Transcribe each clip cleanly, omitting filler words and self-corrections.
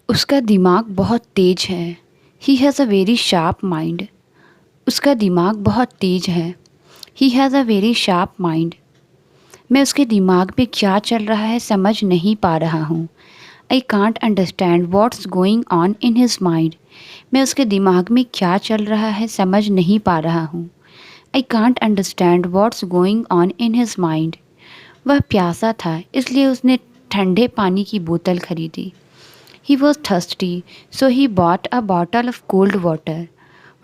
उसका दिमाग बहुत तेज है। He has a very sharp mind. उसका दिमाग बहुत तेज है। He has a very sharp mind. मैं उसके दिमाग में क्या चल रहा है समझ नहीं पा रहा हूँ। I can't understand what's going on in his mind. मैं उसके दिमाग में क्या चल रहा है समझ नहीं पा रहा हूँ। I can't understand what's going on in his mind. वह प्यासा था इसलिए उसने ठंडे पानी की बोतल खरीदी। He was thirsty so he bought a bottle of cold water.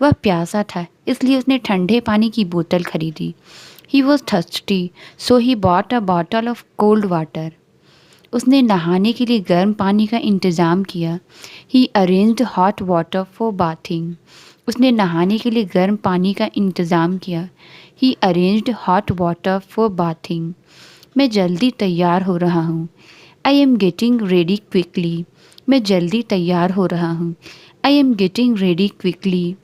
वह प्यासा था इसलिए उसने ठंडे पानी की बोतल खरीदी। He was thirsty so he bought a bottle of cold water. उसने नहाने के लिए गर्म पानी का इंतज़ाम किया। He arranged hot water for bathing. उसने नहाने के लिए गर्म पानी का इंतज़ाम किया। He arranged hot water for bathing. मैं जल्दी तैयार हो रहा हूँ। I am getting ready quickly. मैं जल्दी तैयार हो रहा हूँ। I am getting ready quickly.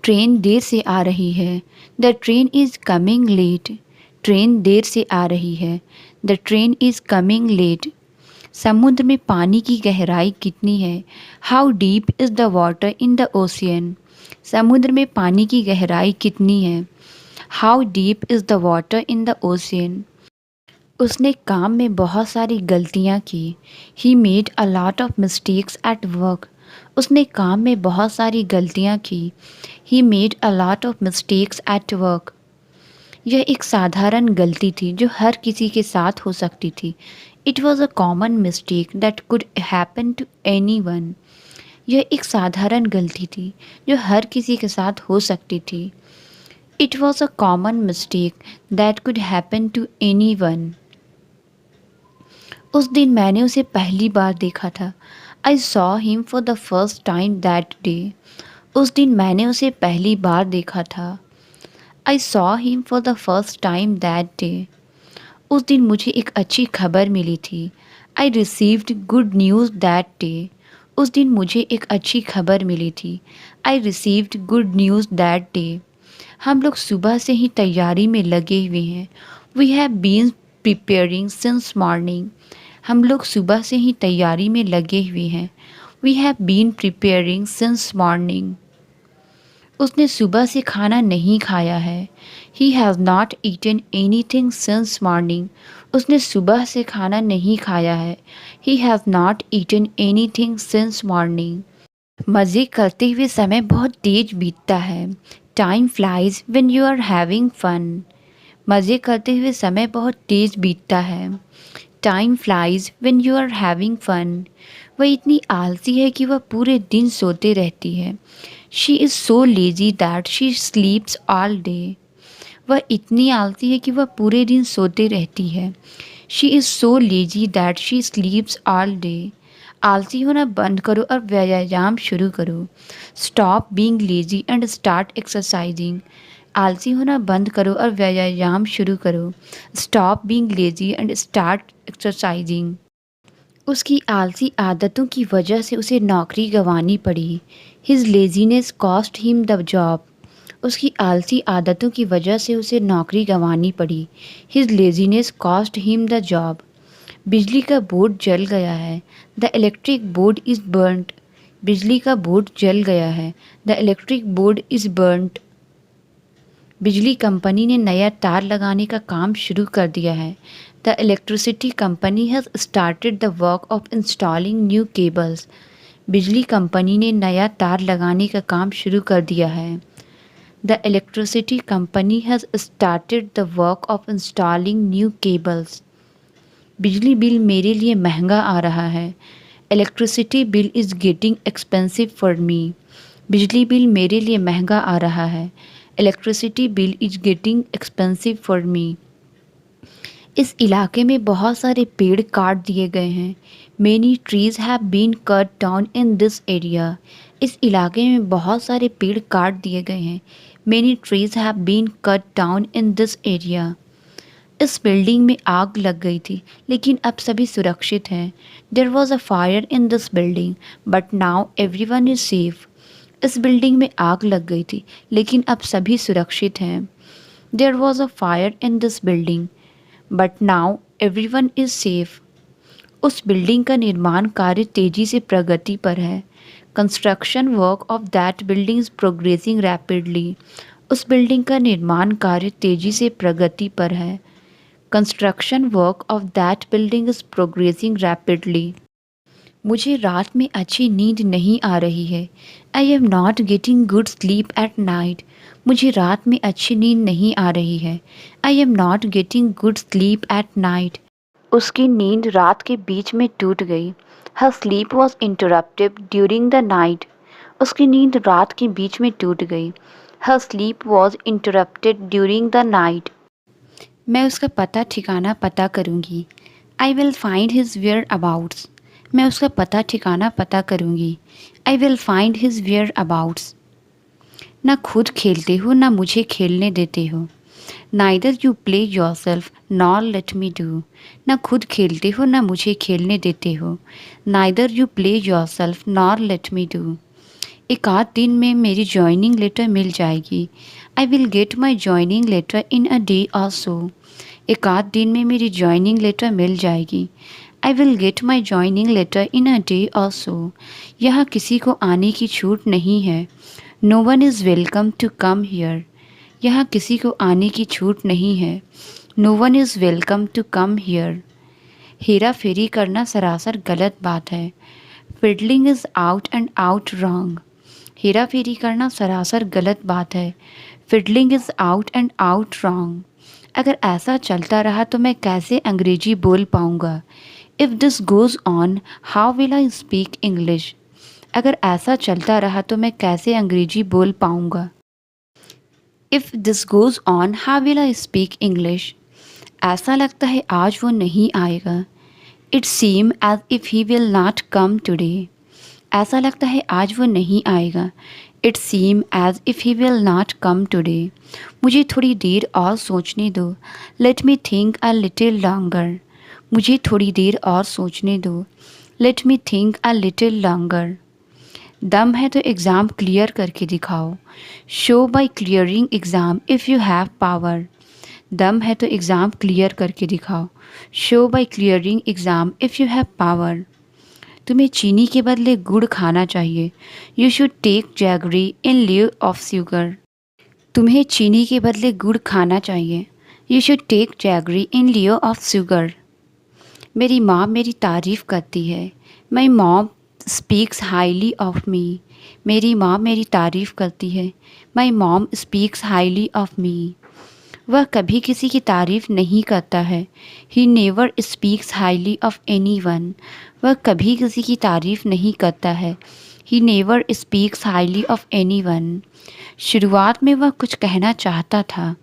Train देर से आ रही है। The train is coming late. Train देर से आ रही है। The train is coming late. समुद्र में पानी की गहराई कितनी है? How deep is the water in the ocean. समुद्र में पानी की गहराई कितनी है? How deep is the water in the ocean. उसने काम में बहुत सारी गलतियाँ की। He made a lot of mistakes at work. उसने काम में बहुत सारी गलतियाँ की। He made a lot of mistakes at work. यह एक साधारण गलती थी जो हर किसी के साथ हो सकती थी। It was a common mistake that could happen to anyone. यह एक साधारण गलती थी जो हर किसी के साथ हो सकती थी। It was a common mistake that could happen to anyone. उस दिन मैंने उसे पहली बार देखा था। I saw him for the first time that day. उस दिन मैंने उसे पहली बार देखा था। I saw him for the first time that day. उस दिन मुझे एक अच्छी खबर मिली थी। I received good news that day. उस दिन मुझे एक अच्छी खबर मिली थी। I received good news that day. हम लोग सुबह से ही तैयारी में लगे हुए हैं। We have been preparing since morning. हम लोग सुबह से ही तैयारी में लगे हुए हैं। We have been preparing since morning. उसने सुबह से खाना नहीं खाया है। He has not eaten anything since morning. उसने सुबह से खाना नहीं खाया है। He has not eaten anything since morning. मज़े करते हुए समय बहुत तेज बीतता है। Time flies when you are having fun. मज़े करते हुए समय बहुत तेज बीतता है। Time flies when you are having fun. वह इतनी आलसी है कि वह पूरे दिन सोते रहती है। She is so lazy that she स्लीप्स all day. वह इतनी आलसी है कि वह पूरे दिन सोते रहती है। She is so lazy that she स्लीप्स all day. आलसी होना बंद करो और व्यायाम शुरू करो। Stop being lazy and start exercising. आलसी होना बंद करो और व्यायाम शुरू करो। Stop being lazy and start exercising. उसकी आलसी आदतों की वजह से उसे नौकरी गंवानी पड़ी। His laziness cost him the job. उसकी आलसी आदतों की वजह से उसे नौकरी गंवानी पड़ी। His laziness cost him the job. बिजली का बोर्ड जल गया है। The electric board is burned. बिजली का बोर्ड जल गया है। The electric board is burned. बिजली कंपनी ने नया तार लगाने का काम शुरू कर दिया है। The electricity company has started the work of installing new cables. बिजली कंपनी ने नया तार लगाने का काम शुरू कर दिया है। The electricity company has started the work of installing new cables. बिजली बिल मेरे लिए महंगा आ रहा है। Electricity bill is getting expensive for me. बिजली बिल मेरे लिए महंगा आ रहा है। Electricity bill is getting expensive for me. इस इलाके में बहुत सारे पेड़ काट दिए गए हैं। Many trees have been cut down in this area. इस इलाके में बहुत सारे पेड़ काट दिए गए हैं। Many trees have been cut down in this area. इस बिल्डिंग में आग लग गई थी लेकिन अब सभी सुरक्षित हैं। There was a fire in this building but now everyone is safe. इस बिल्डिंग में आग लग गई थी लेकिन अब सभी सुरक्षित हैं। There was a fire in this building but now everyone is safe. उस बिल्डिंग का निर्माण कार्य तेजी से प्रगति पर है। Construction work of that building is progressing rapidly. उस बिल्डिंग का निर्माण कार्य तेजी से प्रगति पर है। Construction work of that building is progressing rapidly. मुझे रात में अच्छी नींद नहीं आ रही है। I am not getting good sleep at night. मुझे रात में अच्छी नींद नहीं आ रही है। I am not getting good sleep at night. उसकी नींद रात के बीच में टूट गई। Her sleep was interrupted during the night. उसकी नींद रात के बीच में टूट गई। Her sleep was interrupted during the night. मैं उसका पता करूँगी। I will find his whereabouts. मैं उसका पता करूँगी। I will find his whereabouts. ना खुद खेलते हो ना मुझे खेलने देते हो। Neither you play yourself nor let me do. ना खुद खेलते हो ना मुझे खेलने देते हो। Neither you play yourself nor let me do. एक आध दिन में मेरी जॉइनिंग लेटर मिल जाएगी। I will get my joining letter in a day or so. एक आध दिन में मेरी जॉइनिंग लेटर मिल जाएगी। I will get my joining letter in a day or so. यहाँ किसी को आने की छूट नहीं है। No one is welcome to come here. यहाँ किसी को आने की छूट नहीं है। No one is welcome to come here. हेरा फेरी करना सरासर गलत बात है। Fiddling is out and out wrong. हेरा फेरी करना सरासर गलत बात है। Fiddling is out and out wrong. अगर ऐसा चलता रहा तो मैं कैसे अंग्रेजी बोल पाऊँगा। If this goes on how will I speak English. अगर ऐसा चलता रहा तो मैं कैसे अंग्रेजी बोल पाऊँगा। If this goes on how will I speak English. ऐसा लगता है आज वो नहीं आएगा। It seem as if he will not come today. ऐसा लगता है आज वो नहीं आएगा। It seem as if he will not come today. मुझे थोड़ी देर और सोचने दो। Let me think a little longer. मुझे थोड़ी देर और सोचने दो। Let me think a little longer. दम है तो एग्ज़ाम क्लियर करके दिखाओ। Show by clearing exam if you have power. दम है तो एग्ज़ाम क्लियर करके दिखाओ। Show by clearing exam if you have power. तुम्हें चीनी के बदले गुड़ खाना चाहिए। You should take jaggery in lieu of sugar. तुम्हें चीनी के बदले गुड़ खाना चाहिए। You should take jaggery in lieu of sugar. मेरी माँ मेरी तारीफ़ करती है। My mom speaks highly of मी। मेरी माँ मेरी तारीफ़ करती है। My mom speaks highly of me. वह कभी किसी की तारीफ़ नहीं करता है। He never speaks highly of anyone. वह कभी किसी की तारीफ़ नहीं करता है। He never speaks highly of anyone. शुरुआत में वह कुछ कहना चाहता था।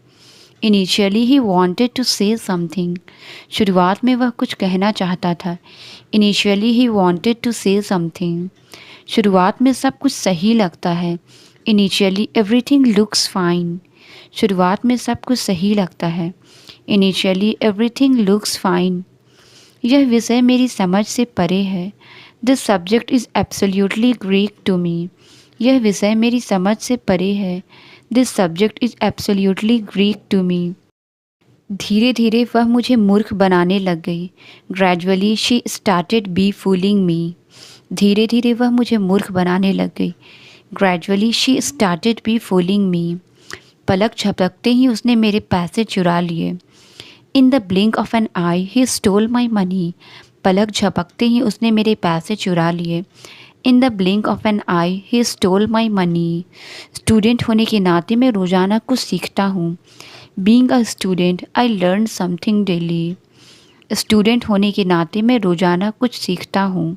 Initially he wanted to say something. शुरुआत में वह कुछ कहना चाहता था। Initially he wanted to say something. शुरुआत में सब कुछ सही लगता है। Initially everything looks fine. शुरुआत में सब कुछ सही लगता है। Initially everything looks fine. यह विषय मेरी समझ से परे है। This subject is absolutely Greek to me. यह विषय मेरी समझ से परे है। This subject is absolutely Greek to me. धीरे धीरे वह मुझे मूर्ख बनाने लग गई। Gradually she started be fooling me. धीरे धीरे वह मुझे मूर्ख बनाने लग गई। Gradually she started be fooling me. पलक झपकते ही उसने मेरे पैसे चुरा लिए। In the blink of an eye he stole my money. पलक झपकते ही उसने मेरे पैसे चुरा लिए। In the blink of an eye he stole my money. Student होने के नाते मैं रोज़ाना कुछ सीखता हूँ। Being a student I learn something daily. Student होने के नाते मैं रोज़ाना कुछ सीखता हूँ।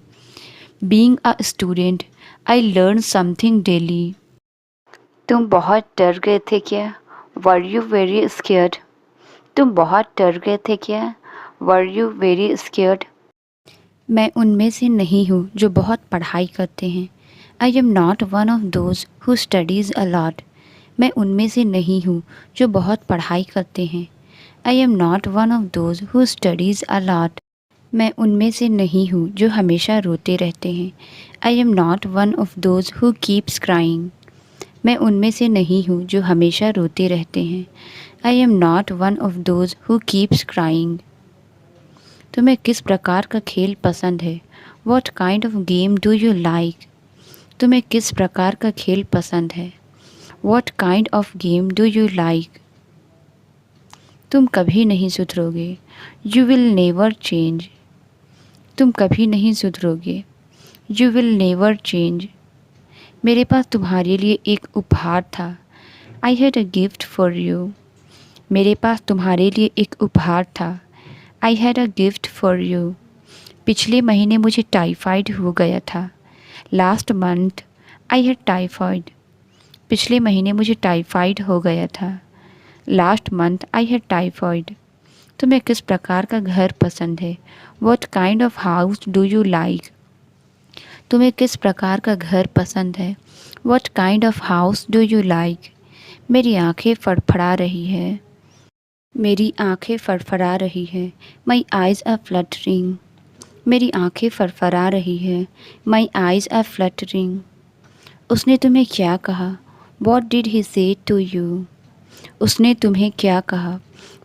Being a student I learn something daily. तुम बहुत डर गए थे क्या? Were you very scared? तुम बहुत डर गए थे क्या? Were you very scared? मैं उनमें से नहीं हूँ जो बहुत पढ़ाई करते हैं। I am not one of those who studies a lot. मैं उनमें से नहीं हूँ जो बहुत पढ़ाई करते हैं। I am not one of those who studies a lot. मैं उनमें से नहीं हूँ जो हमेशा रोते रहते हैं। I am not one of those who keeps crying. मैं उनमें से नहीं हूँ जो हमेशा रोते रहते हैं। I am not one of those who keeps crying. तुम्हें किस प्रकार का खेल पसंद है? What kind of game do you like? तुम्हें किस प्रकार का खेल पसंद है? What kind of game do you like? तुम कभी नहीं सुधरोगे। You will never change. तुम कभी नहीं सुधरोगे। You will never change. मेरे पास तुम्हारे लिए एक उपहार था। I had a gift for you. मेरे पास तुम्हारे लिए एक उपहार था। I had a gift for you. पिछले महीने मुझे टाइफाइड हो गया था। Last month I had typhoid. पिछले महीने मुझे टाइफाइड हो गया था। Last month I had typhoid. तुम्हें किस प्रकार का घर पसंद है? What kind of house do you like? तुम्हें किस प्रकार का घर पसंद है? What kind of house do you like? मेरी आंखें फड़फड़ा रही है। मेरी आंखें फड़फड़ा रही है। My eyes are fluttering. मेरी आंखें फड़फड़ा रही है। My eyes are fluttering. उसने तुम्हें क्या कहा? वॉट डिड ही से टू यू? उसने तुम्हें क्या कहा?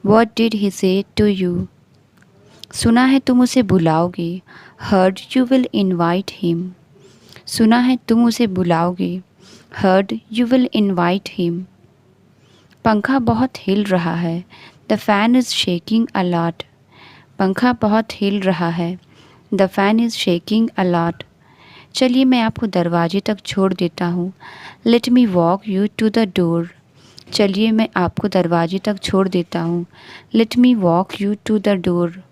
वॉट डिड ही से टू यू? सुना है तुम उसे बुलाओगे। Heard you will invite him. सुना है तुम उसे बुलाओगे। Heard you will invite him. पंखा बहुत हिल रहा है। The fan is shaking a lot. पंखा बहुत हिल रहा है। The fan is shaking a lot. चलिए मैं आपको दरवाजे तक छोड़ देता हूँ। Let me walk you to the door. चलिए मैं आपको दरवाजे तक छोड़ देता हूँ। Let me walk you to the door.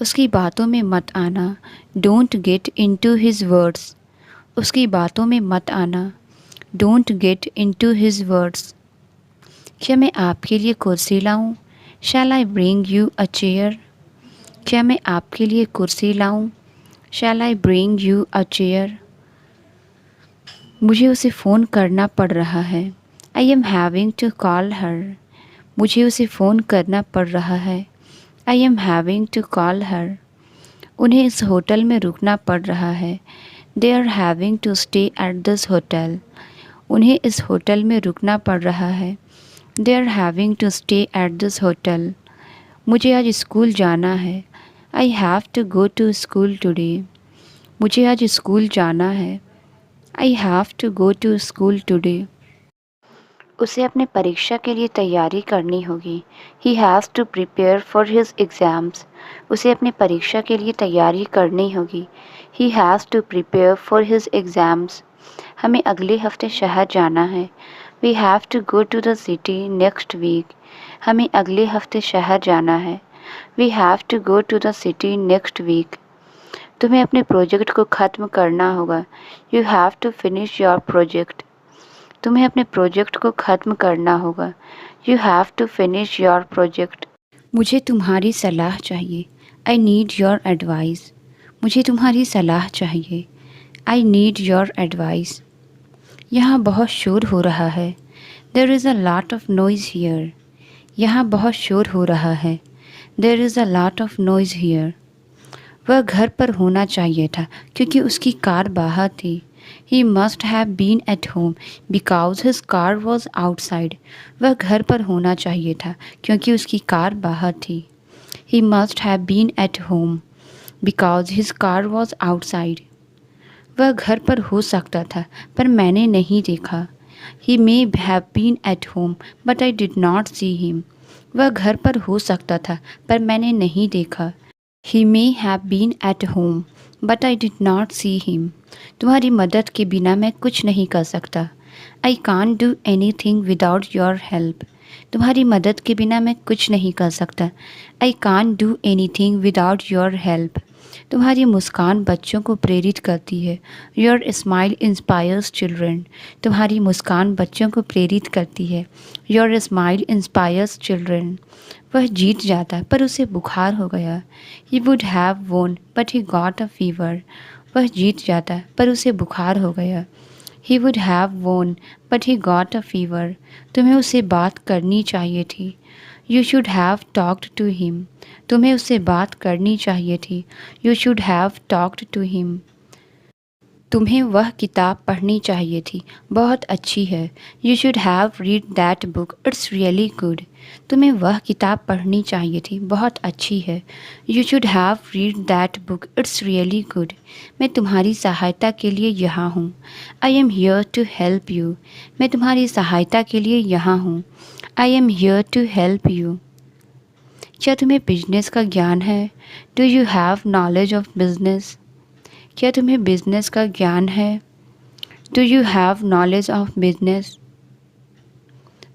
उसकी बातों में मत आना। Don't get into his words. उसकी बातों में मत आना। Don't get into his words. क्या मैं आपके लिए कुर्सी लाऊं? Shall I bring you a chair? क्या मैं आपके लिए कुर्सी लाऊं? Shall I bring you a chair? मुझे उसे फ़ोन करना पड़ रहा है। I am having to call her. मुझे उसे फ़ोन करना पड़ रहा है। I am having to call her. उन्हें इस होटल में रुकना पड़ रहा है। They are having to stay at this hotel. उन्हें इस होटल में रुकना पड़ रहा है। They are having to stay at this hotel. मुझे आज स्कूल जाना है। I have to go to school today. मुझे आज स्कूल जाना है। I have to go to school today. उसे अपने परीक्षा के लिए तैयारी करनी होगी। He has to prepare for his exams. उसे अपनी परीक्षा के लिए तैयारी करनी होगी। He has to prepare for his exams. हमें अगले हफ्ते शहर जाना है। We have to go to the city next week. हमें अगले हफ्ते शहर जाना है। We have to go to the city next week. तुम्हें अपने प्रोजेक्ट को ख़त्म करना होगा। You have to finish your project. तुम्हें अपने प्रोजेक्ट को ख़त्म करना होगा। You have to finish your project. मुझे तुम्हारी सलाह चाहिए। I need your advice. मुझे तुम्हारी सलाह चाहिए। I need your advice. यहाँ बहुत शोर हो रहा है। There is a lot of noise here. यहाँ बहुत शोर हो रहा है। There is a lot of noise here. वह घर पर होना चाहिए था क्योंकि उसकी कार बाहर थी। He must have been at home because his car was outside. वह घर पर होना चाहिए था क्योंकि उसकी कार बाहर थी। He must have been at home because his car was outside. वह घर पर हो सकता था पर मैंने नहीं देखा। He may have been at home but I did not see him. वह घर पर हो सकता था पर मैंने नहीं देखा। He may have been at home but I did not see him. तुम्हारी मदद के बिना मैं कुछ नहीं कर सकता। I can't do anything without your help. तुम्हारी मदद के बिना मैं कुछ नहीं कर सकता। I can't do anything without your help. तुम्हारी मुस्कान बच्चों को प्रेरित करती है। Your smile inspires children. तुम्हारी मुस्कान बच्चों को प्रेरित करती है। Your smile inspires children. वह जीत जाता पर उसे बुखार हो गया। He would have won but he got a fever. वह जीत जाता पर उसे बुखार हो गया। He would have won but he got a fever. तुम्हें उससे बात करनी चाहिए थी। You should have talked to him. तुम्हें उससे बात करनी चाहिए थी। You should have talked to him. तुम्हें वह किताब पढ़नी चाहिए थी, बहुत अच्छी है। You should have read that book, it's really good. तुम्हें वह किताब पढ़नी चाहिए थी, बहुत अच्छी है। You should have read that book, it's really good. मैं तुम्हारी सहायता के लिए यहाँ हूँ। I am here to help you. मैं तुम्हारी सहायता के लिए यहाँ हूँ। I am here to help you. क्या तुम्हें बिजनेस का ज्ञान है? Do you have knowledge of business? क्या तुम्हें बिजनेस का ज्ञान है? Do you have knowledge of business?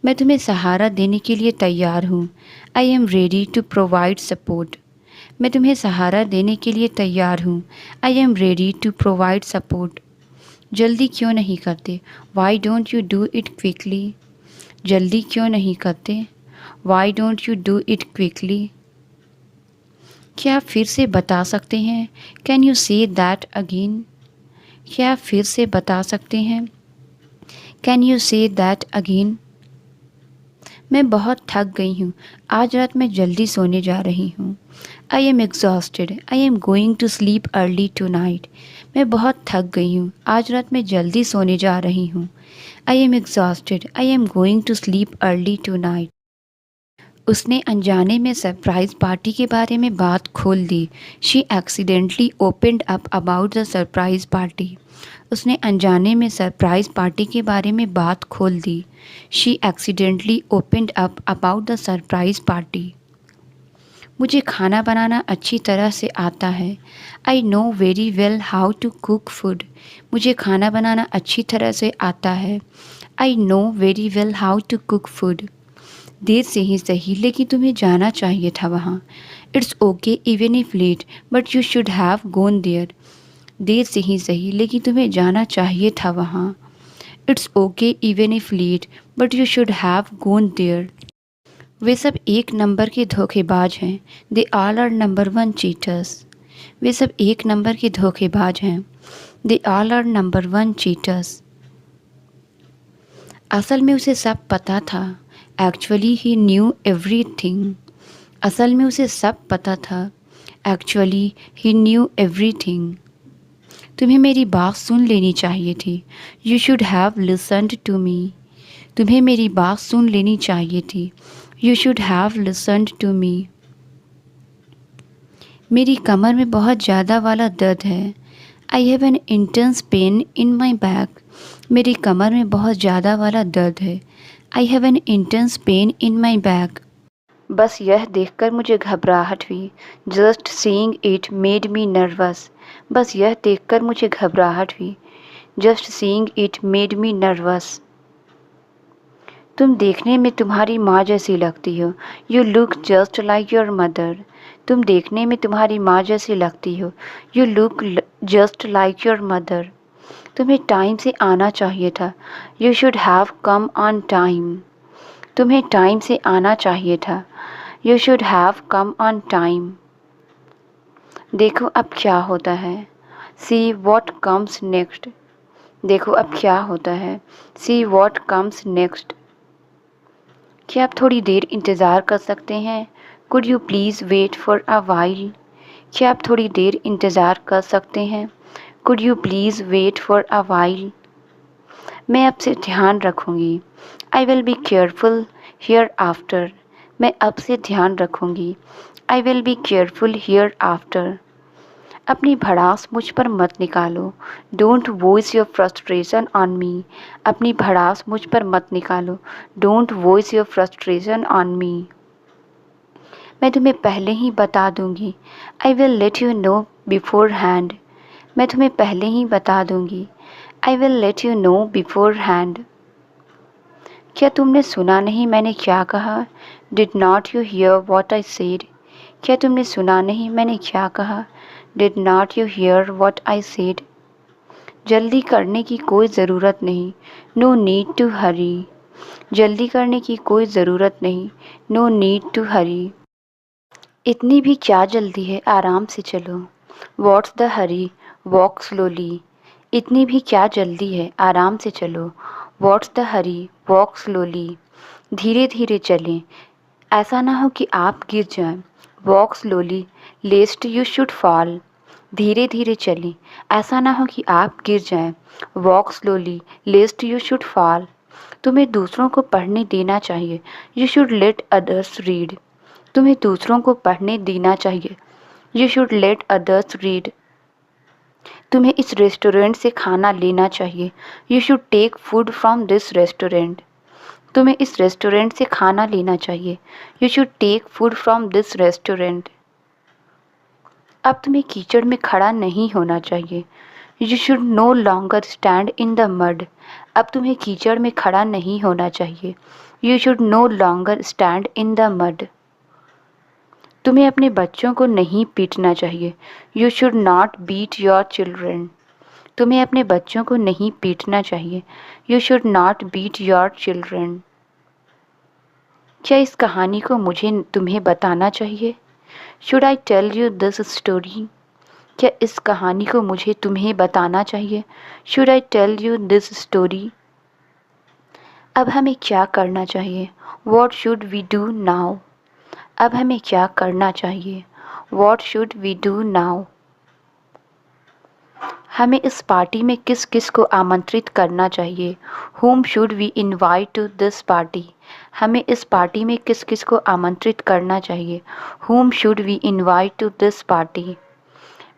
मैं तुम्हें सहारा देने के लिए तैयार हूँ। I am ready to provide support. मैं तुम्हें सहारा देने के लिए तैयार हूँ। I am ready to provide support. जल्दी क्यों नहीं करते? Why don't you do it quickly? जल्दी क्यों नहीं करते? Why don't you do it quickly? क्या आप फिर से बता सकते हैं? Can you say that again? क्या आप फिर से बता सकते हैं? Can you say that again? मैं बहुत थक गई हूँ, आज रात मैं जल्दी सोने जा रही हूँ। I am exhausted, I am going to sleep early tonight. मैं बहुत थक गई हूँ, आज रात मैं जल्दी सोने जा रही हूँ। I am exhausted, I am going to sleep early tonight. उसने अनजाने में सरप्राइज पार्टी के बारे में बात खोल दी। She accidentally opened up about the surprise party. उसने अनजाने में सरप्राइज पार्टी के बारे में बात खोल दी। She accidentally opened up about the surprise party. मुझे खाना बनाना अच्छी तरह से आता है। I know very well how to cook food. मुझे खाना बनाना अच्छी तरह से आता है। I know very well how to cook food. देर से ही सही, लेकिन तुम्हें जाना चाहिए था वहाँ। It's okay even if late, but you should have gone there. देर से ही सही, लेकिन तुम्हें जाना चाहिए था वहाँ। It's okay even if late, but you should have gone there. वे सब एक नंबर के धोखेबाज हैं। They all are number one cheaters. वे सब एक नंबर के धोखेबाज हैं। They all are number one cheaters. असल में उसे सब पता था। Actually he knew everything. असल में उसे सब पता था। Actually he knew everything. तुम्हें मेरी बात सुन लेनी चाहिए थी। You should have listened to me. तुम्हें मेरी बात सुन लेनी चाहिए थी। You should have listened to me. मेरी कमर में बहुत ज़्यादा वाला दर्द है। I have an intense pain in my back. मेरी कमर में बहुत ज़्यादा वाला दर्द है। I have an intense pain in my back. बस यह देखकर मुझे घबराहट हुई। Just seeing it made me nervous. बस यह देखकर मुझे घबराहट हुई। Just seeing it made me nervous. तुम देखने में तुम्हारी माँ जैसी लगती हो। You look just like your mother. तुम देखने में तुम्हारी माँ जैसी लगती हो। You look just like your mother. तुम्हें टाइम से आना चाहिए था। You should have come on time. तुम्हें टाइम से आना चाहिए था। You should have come on time. देखो अब क्या होता है। See what comes next. देखो अब क्या होता है। See what comes next. क्या आप थोड़ी देर इंतज़ार कर सकते हैं? Could you please wait for a while. क्या आप थोड़ी देर इंतज़ार कर सकते हैं? Could you please wait for a while. मैं अब से ध्यान रखूँगी। I will be careful hereafter. मैं अब से ध्यान रखूँगी। I will be careful hereafter. अपनी भड़ास मुझ पर मत निकालो। Don't voice your frustration on me. अपनी भड़ास मुझ पर मत निकालो। Don't voice your frustration on मी। मैं तुम्हें पहले ही बता दूंगी। I will let you know before hand. मैं तुम्हें पहले ही बता दूंगी। I will let you know before hand. क्या तुमने सुना नहीं मैंने क्या कहा? Did not you here what I said. क्या तुमने सुना नहीं मैंने क्या कहा? Did not you here what I said. जल्दी करने की कोई ज़रूरत नहीं। नो नीड टू हरी। जल्दी करने की कोई ज़रूरत नहीं। नो नीड टू हरी। इतनी भी क्या जल्दी है, आराम से चलो। What's the Hari, walk slowly. इतनी भी क्या जल्दी है, आराम से चलो। What's the Hari, walk slowly. धीरे धीरे चलें, ऐसा ना हो कि आप गिर जाएं। Walk slowly lest you should fall. धीरे धीरे चलें, ऐसा ना हो कि आप गिर जाएं। Walk slowly lest you should fall. तुम्हें दूसरों को पढ़ने देना चाहिए। You should let others read. तुम्हें दूसरों को पढ़ने देना चाहिए। You should let others read. तुम्हें इस रेस्टोरेंट से खाना लेना चाहिए। You should take food from this restaurant. तुम्हें इस रेस्टोरेंट से खाना लेना चाहिए। You should take food from this restaurant. अब तुम्हें कीचड़ में खड़ा नहीं होना चाहिए। You should no longer stand in the mud. अब तुम्हें कीचड़ में खड़ा नहीं होना चाहिए। You should no longer stand in the mud. तुम्हें अपने बच्चों को नहीं पीटना चाहिए। You should not beat your children. तुम्हें अपने बच्चों को नहीं पीटना चाहिए। You should not beat your children. क्या इस कहानी को मुझे तुम्हें बताना चाहिए? Should I tell you this story? क्या इस कहानी को मुझे तुम्हें बताना चाहिए? Should I tell you this story? अब हमें क्या करना चाहिए? What should we do now? अब हमें क्या करना चाहिए? What should we do now? हमें इस पार्टी में किस किस को आमंत्रित करना चाहिए? Whom should we invite to this party? हमें इस पार्टी में किस किस को आमंत्रित करना चाहिए? Whom should we invite to this party?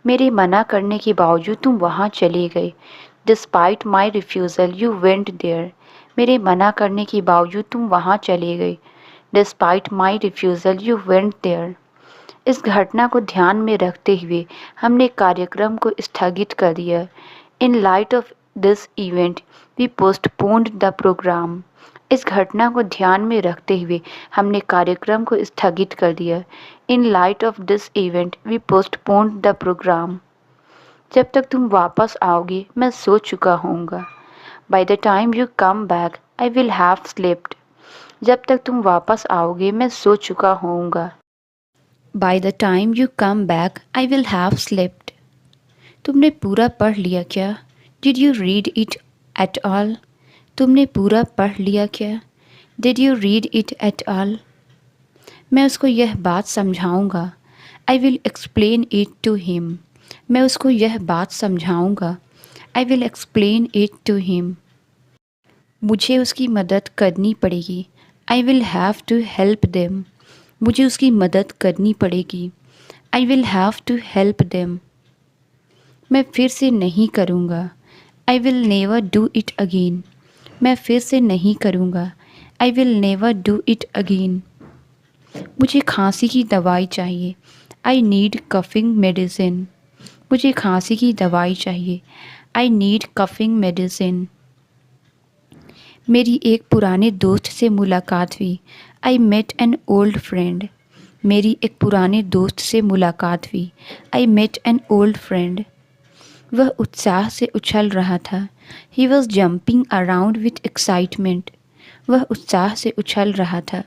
मेरे मना करने के बावजूद तुम वहाँ चले गए। Despite my refusal, you went there. मेरे मना करने के बावजूद तुम वहाँ चले गए। Despite my refusal, you went there. इस घटना को ध्यान में रखते हुए हमने कार्यक्रम को स्थगित कर दिया। In light of this event we postponed the programme. इस घटना को ध्यान में रखते हुए हमने कार्यक्रम को स्थगित कर दिया। In light of this event we postponed the programme. जब तक तुम वापस आओगे मैं सो चुका होऊंगा। By the time you come back I will have slept. जब तक तुम वापस आओगे मैं सो चुका होऊंगा। By the time you come back, I will have slept. तुमने पूरा पढ़ लिया क्या? Did you read it at all? तुमने पूरा पढ़ लिया क्या? Did you read it at all? मैं उसको यह बात समझाऊंगा। I will explain it to him. मैं उसको यह बात समझाऊंगा। I will explain it to him. मुझे उसकी मदद करनी पड़ेगी। I will have to help them. मुझे उसकी मदद करनी पड़ेगी। I will have to help them. मैं फिर से नहीं करूँगा। I will never do it again. मैं फिर से नहीं करूँगा। I will never do it again. मुझे खांसी की दवाई चाहिए। I need coughing medicine. मुझे खांसी की दवाई चाहिए। I need coughing medicine. मेरी एक पुराने दोस्त से मुलाकात हुई। I met an old friend. मेरी एक पुराने दोस्त से मुलाकात हुई। I met an old friend. वह उत्साह से उछल रहा था। He was jumping around with excitement. वह उत्साह से उछल रहा था।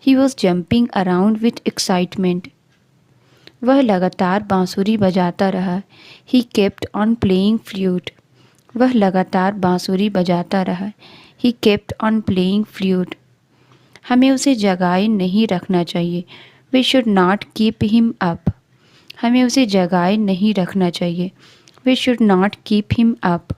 He was jumping around with excitement. वह लगातार बांसुरी बजाता रहा। He kept on playing flute. वह लगातार बांसुरी बजाता रहा। He kept on playing flute. हमें उसे जगाए नहीं रखना चाहिए। We should not keep him up. हमें उसे जगाए नहीं रखना चाहिए। We should not keep him up.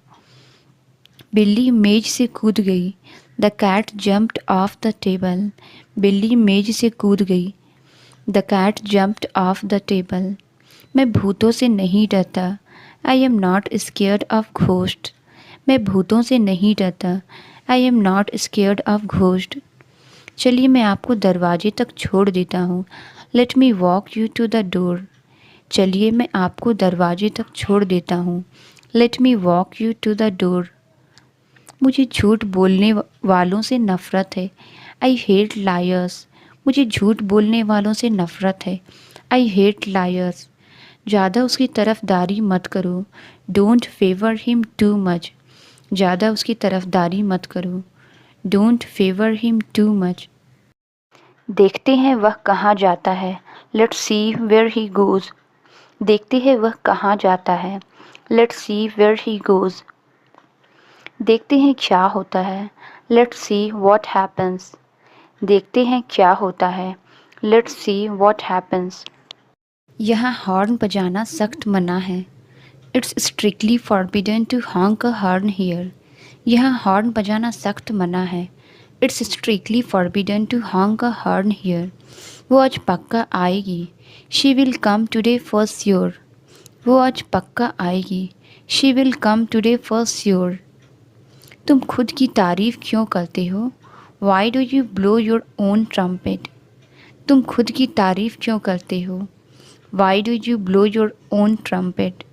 बिल्ली मेज से कूद गई। The cat jumped off the table. बिल्ली मेज से कूद गई। The cat jumped off the table. मैं भूतों से नहीं डरता। I am not scared of ghost. मैं भूतों से नहीं डरता। I am not scared of ghost. चलिए मैं आपको दरवाजे तक छोड़ देता हूँ। Let me walk you to the door. चलिए मैं आपको दरवाजे तक छोड़ देता हूँ। Let me walk you to the door. मुझे झूठ बोलने वालों से नफ़रत है। I hate liars. मुझे झूठ बोलने वालों से नफ़रत है। I hate liars. ज़्यादा उसकी तरफदारी मत करो। Don't favour him too much. ज़्यादा उसकी तरफदारी मत करो। Don't favour him too much. देखते हैं वह कहाँ जाता है। Let's see where he goes. देखते हैं वह कहाँ जाता है। Let's see where he goes. देखते हैं क्या होता है। Let's see what happens. देखते हैं क्या होता है। Let's see what happens. यहाँ हॉर्न बजाना सख्त मना है। It's strictly forbidden to honk a horn here. यहाँ हॉर्न बजाना सख्त मना है। It's strictly forbidden to honk a horn here. वो आज पक्का आएगी। She will come today for sure. वो आज पक्का आएगी। She will come today for sure. तुम खुद की तारीफ़ क्यों करते हो? Why do you blow your own trumpet. तुम खुद की तारीफ़ क्यों करते हो? Why do you blow your own trumpet.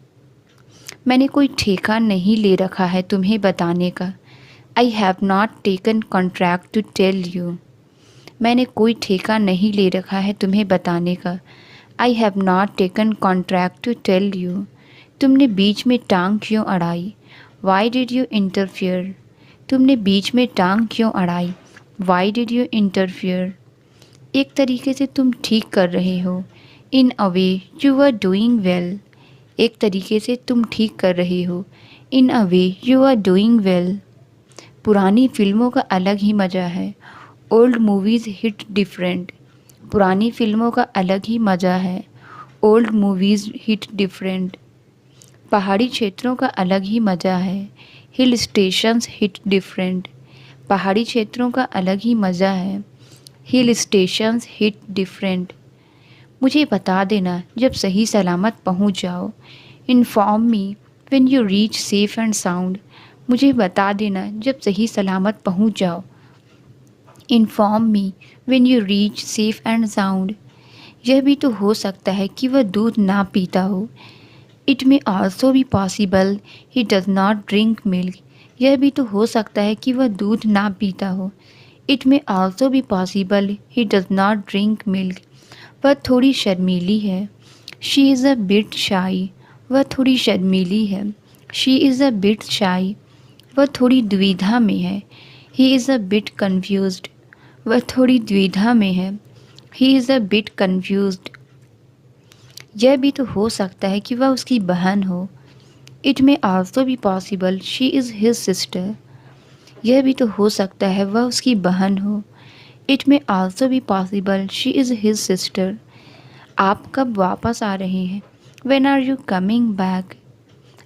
मैंने कोई ठेका नहीं ले रखा है तुम्हें बताने का। I have not taken contract to tell you. मैंने कोई ठेका नहीं ले रखा है तुम्हें बताने का। I have not taken contract to tell you. तुमने बीच में टांग क्यों अड़ाई? Why did you interfere. तुमने बीच में टांग क्यों अड़ाई? Why did you interfere. एक तरीके से तुम ठीक कर रहे हो। In a way you are doing well. एक तरीके से तुम ठीक कर रहे हो। In a way you are doing well. पुरानी फिल्मों का अलग ही मज़ा है। Old movies hit different. पुरानी फिल्मों का अलग ही मज़ा है। Old movies hit different. पहाड़ी क्षेत्रों का अलग ही मज़ा है। Hill stations hit different. पहाड़ी क्षेत्रों का अलग ही मज़ा है। Hill stations hit different. मुझे बता देना जब सही सलामत पहुंच जाओ। Inform me when you reach safe and sound. मुझे बता देना जब सही सलामत पहुंच जाओ। Inform me when you reach safe and sound. यह भी तो हो सकता है कि वह दूध ना पीता हो। It may also be possible he does not drink milk. यह भी तो हो सकता है कि वह दूध ना पीता हो। It may also be possible he does not drink milk. वह थोड़ी शर्मीली है। शी इज़ अ बिट शाई। वह थोड़ी शर्मीली है। शी इज़ अ बिट शाई। वह थोड़ी दुविधा में है। He is a bit confused. वह थोड़ी द्विधा में है। He is a bit confused. यह भी तो हो सकता है कि वह उसकी बहन हो। It may also be possible she is his sister. यह भी तो हो सकता है वह उसकी बहन हो। It may also be possible she is his sister. आप कब वापस आ रहे हैं? When are you coming back.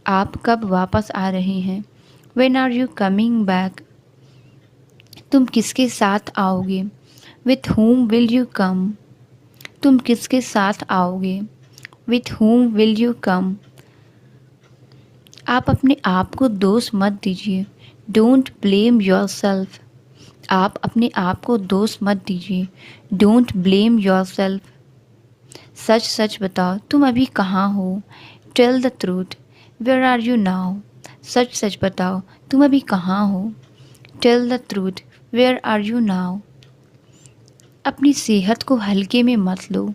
आप कब वापस आ रहे हैं? When are you coming back. तुम किसके साथ आओगे? With whom will you come. तुम किसके साथ आओगे? With whom will you come. आप अपने आप को दोष मत दीजिए। Don't blame yourself. आप अपने आप को दोष मत दीजिए। Don't blame yourself. सच सच बताओ तुम अभी कहाँ हो? Tell the truth. Where are you now. सच सच बताओ तुम अभी कहाँ हो? Tell the truth. Where are you now. अपनी सेहत को हल्के में मत लो।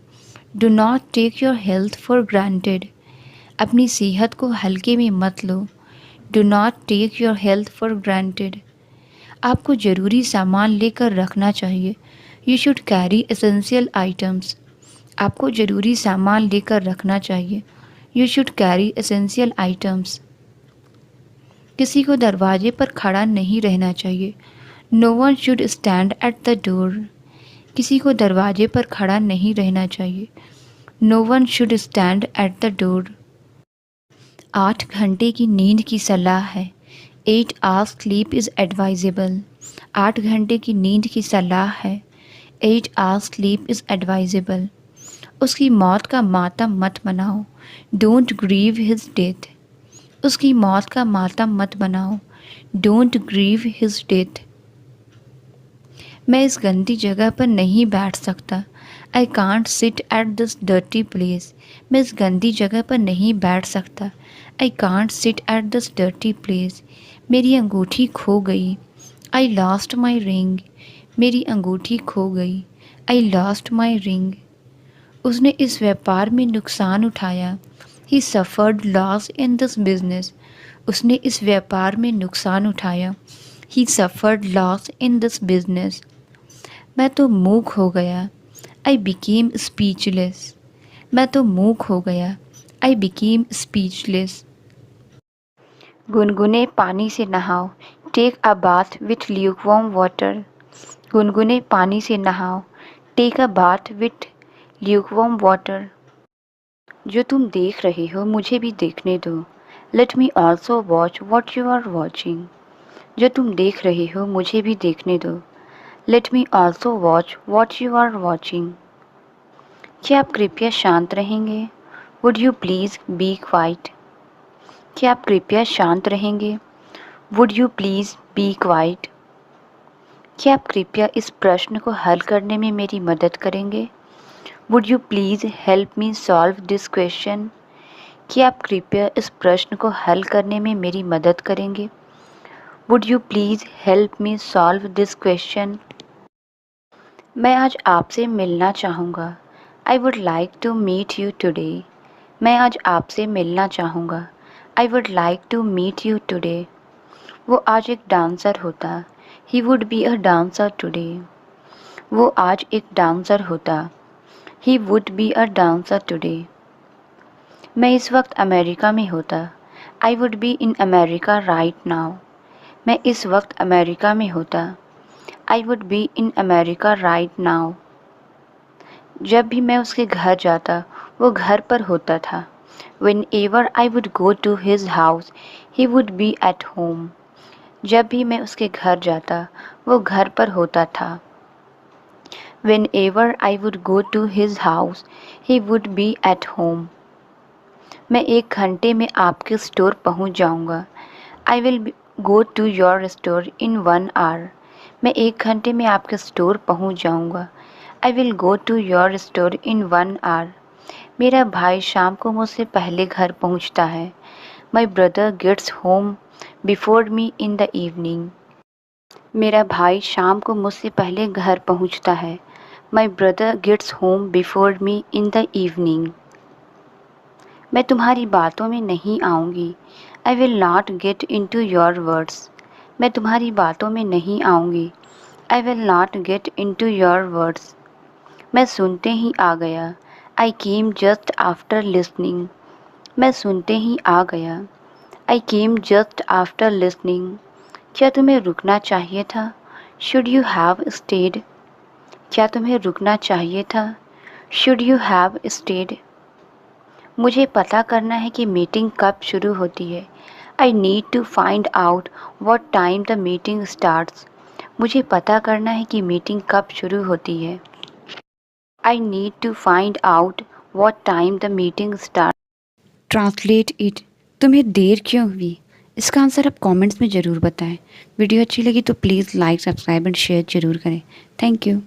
Do not take your health for granted. अपनी सेहत को हल्के में मत लो। Do not take your health for granted. आपको ज़रूरी सामान लेकर रखना चाहिए। You should carry essential items. आपको ज़रूरी सामान लेकर रखना चाहिए। You should carry essential items. किसी को दरवाजे पर खड़ा नहीं रहना चाहिए। No one should stand at the door. किसी को दरवाजे पर खड़ा नहीं रहना चाहिए। No one should stand at the door. 8 घंटे की नींद की सलाह है। 8 hours स्लीप इज़ एडवाइजेबल। 8 घंटे की नींद की सलाह है। 8 hours स्लीप इज़ एडवाइजेबल। उसकी मौत का मातम मत मनाओ। Don't grieve his death. उसकी मौत का मातम मत मनाओ। Don't grieve his death. मैं इस गंदी जगह पर नहीं बैठ सकता। I can't sit at this dirty place. मैं इस गंदी जगह पर नहीं बैठ सकता। I can't sit at this dirty place. मेरी अंगूठी खो गई। I lost my ring. मेरी अंगूठी खो गई। I lost my ring. उसने इस व्यापार में नुकसान उठाया। He suffered loss in this business. उसने इस व्यापार में नुकसान उठाया। He suffered loss in this business. मैं तो मूक हो गया। I became speechless. मैं तो मूक हो गया। I became speechless. गुनगुने पानी से नहाओ। Take a bath with lukewarm water. गुनगुने पानी से नहाओ। Take a bath with lukewarm water. जो तुम देख रहे हो मुझे भी देखने दो। Let me also watch what you are watching. जो तुम देख रहे हो मुझे भी देखने दो। Let me also watch what you are watching. क्या आप कृपया शांत रहेंगे? Would you please be quiet. क्या आप कृपया शांत रहेंगे? Would you please be quiet. क्या आप कृपया इस प्रश्न को हल करने में मेरी मदद करेंगे? Would you please help me solve this question. क्या आप कृपया इस प्रश्न को हल करने में मेरी मदद करेंगे? Would you please help me solve this question. मैं आज आपसे मिलना चाहूँगा। I would like to meet you today. मैं आज आपसे मिलना चाहूँगा। I would like to meet you today. वो आज एक डांसर होता। He would be a dancer today. वो आज एक डांसर होता। He would be a dancer today. मैं इस वक्त अमेरिका में होता। I would be in America right now. मैं इस वक्त अमेरिका में होता। I would be in America right now. जब भी मैं उसके घर जाता वो घर पर होता था। Whenever I would go to his house, he would be at home. जब भी मैं उसके घर जाता वो घर पर होता था। Whenever I would go to his house, he would be at home. मैं 1 घंटे में आपके स्टोर पहुंच जाऊंगा। I will go to your store in 1 hour. मैं 1 घंटे में आपके स्टोर पहुंच जाऊंगा। I will go to your store in 1 hour. मेरा भाई शाम को मुझसे पहले घर पहुंचता है। My brother gets home before me in the evening. मेरा भाई शाम को मुझसे पहले घर पहुंचता है। My brother gets home before me in the evening. मैं तुम्हारी बातों में नहीं आऊँगी। I will not get into your words. मैं तुम्हारी बातों में नहीं आऊँगी। I will not get into your words. मैं सुनते ही आ गया। I came just after listening. मैं सुनते ही आ गया। I came just after listening. क्या तुम्हें रुकना चाहिए था? Should you have stayed? क्या तुम्हें रुकना चाहिए था? Should you have stayed? मुझे पता करना है कि मीटिंग कब शुरू होती है। I need to find out what time the meeting starts. मुझे पता करना है कि मीटिंग कब शुरू होती है। I need to find out what time the meeting start. Translate it. तुम्हें देर क्यों हुई? इसका आंसर आप कमेंट्स में ज़रूर बताएं। वीडियो अच्छी लगी तो please like subscribe and share ज़रूर करें। Thank you.